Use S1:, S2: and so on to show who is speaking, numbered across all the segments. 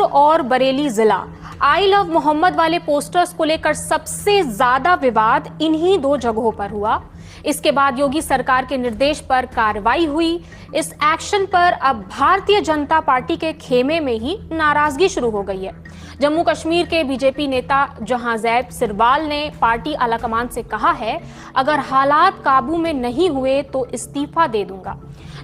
S1: और बरेली जिला I love Mohammad वाले पोस्टर्स को लेकर सबसे ज्यादा विवाद इन्हीं दो जगहों पर हुआ। इसके बाद योगी सरकार के निर्देश पर कार्रवाई हुई। इस एक्शन पर अब भारतीय जनता पार्टी के खेमे में ही नाराजगी शुरू हो गई है। जम्मू कश्मीर के बीजेपी नेता जहांजैब सिरवाल ने पार्टी आलाकमान से कहा है, अगर हालात काबू में नहीं हुए तो इस्तीफा दे दूंगा।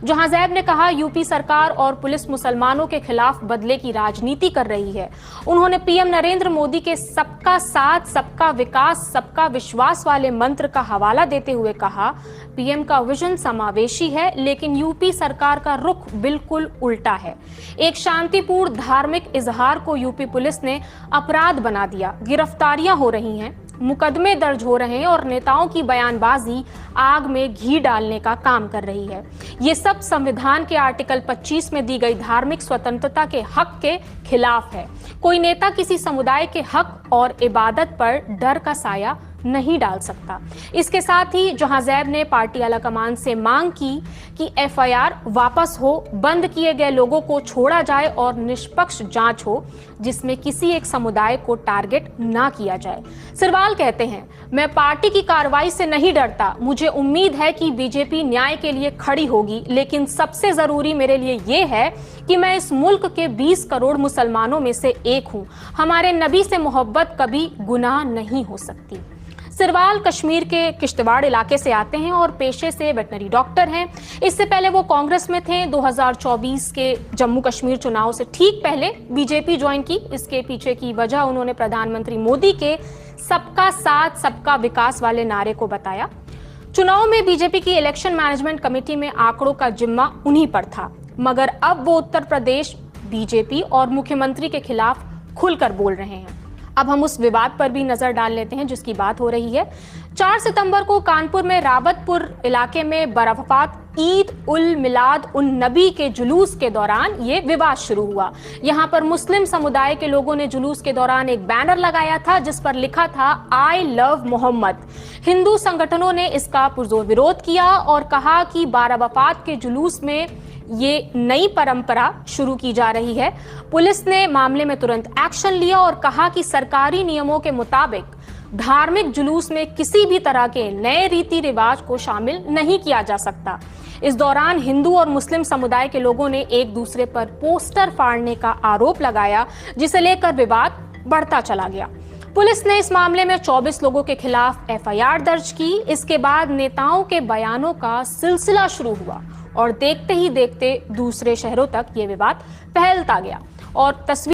S1: जहांजैब ने कहा, यूपी सरकार और पुलिस मुसलमानों के खिलाफ बदले की राजनीति कर रही है। उन्होंने पीएम नरेंद्र मोदी के सबका साथ, सबका विकास, सबका विश्वास वाले मंत्र का हवाला देते हुए कहा, पीएम का विजन समावेशी है, लेकिन यूपी सरकार का रुख बिल्कुल उल्टा है। एक शांतिपूर्ण धार्मिक इजहार को यूपी पुलिस ने अपराध बना दिया। गिरफ्तारियां हो रही हैं, मुकदमे दर्ज हो रहे हैं और नेताओं की बयानबाजी आग में घी डालने का काम कर रही है। ये सब संविधान के आर्टिकल 25 में दी गई धार्मिक स्वतंत्रता के हक के खिलाफ है। कोई नेता किसी समुदाय के हक और इबादत पर डर का साया नहीं डाल सकता। इसके साथ ही जहांजैब ने पार्टी आलाकमान से मांग की कि एफआईआर वापस हो, बंद किए गए लोगों को छोड़ा जाए और निष्पक्ष जांच हो जिसमें किसी एक समुदाय को टारगेट ना किया जाए। सिरवाल कहते हैं, मैं पार्टी की कार्रवाई से नहीं डरता। मुझे उम्मीद है कि बीजेपी न्याय के लिए खड़ी होगी, लेकिन सबसे जरूरी मेरे लिए ये है कि मैं इस मुल्क के 20 करोड़ मुसलमानों में से एक हूं। हमारे नबी से मोहब्बत कभी गुनाह नहीं हो सकती। सिरवाल कश्मीर के किश्तवाड़ इलाके से आते हैं और पेशे से वेटनरी डॉक्टर हैं। इससे पहले वो कांग्रेस में थे। 2024 के जम्मू कश्मीर चुनाव से ठीक पहले बीजेपी ज्वाइन की। इसके पीछे की वजह उन्होंने प्रधानमंत्री मोदी के सबका साथ, सबका विकास वाले नारे को बताया। चुनाव में बीजेपी की इलेक्शन मैनेजमेंट कमेटी में आंकड़ों का जिम्मा उन्हीं पर था, मगर अब वो उत्तर प्रदेश बीजेपी और मुख्यमंत्री के खिलाफ खुलकर बोल रहे हैं। अब हम उस विवाद पर भी नजर डाल लेते हैं जिसकी बात हो रही है। 4 सितंबर को कानपुर में रावतपुर इलाके में बरफात ईद उल मिलाद उन नबी के जुलूस के दौरान ये विवाद शुरू हुआ। यहाँ पर मुस्लिम समुदाय के लोगों ने जुलूस के दौरान एक बैनर लगाया था जिस पर लिखा था, आई लव मोहम्मद। हिंदू संगठनों ने इसका पुरजोर विरोध किया और कहा कि बारवफात के जुलूस में ये नई परंपरा शुरू की जा रही है। पुलिस ने मामले में तुरंत एक्शन लिया और कहा कि सरकारी नियमों के मुताबिक धार्मिक जुलूस में किसी भी तरह के नए रीति रिवाज को शामिल नहीं किया जा सकता। इस दौरान हिंदू और मुस्लिम समुदाय के लोगों ने एक दूसरे पर पोस्टर फाड़ने का आरोप लगाया, जिसे लेकर विवाद बढ़ता चला गया। पुलिस ने इस मामले में 24 लोगों के खिलाफ एफआईआर दर्ज की। इसके बाद नेताओं के बयानों का सिलसिला शुरू हुआ और देखते ही देखते दूसरे शहरों तक ये विवाद फैलता गया और तस्वीर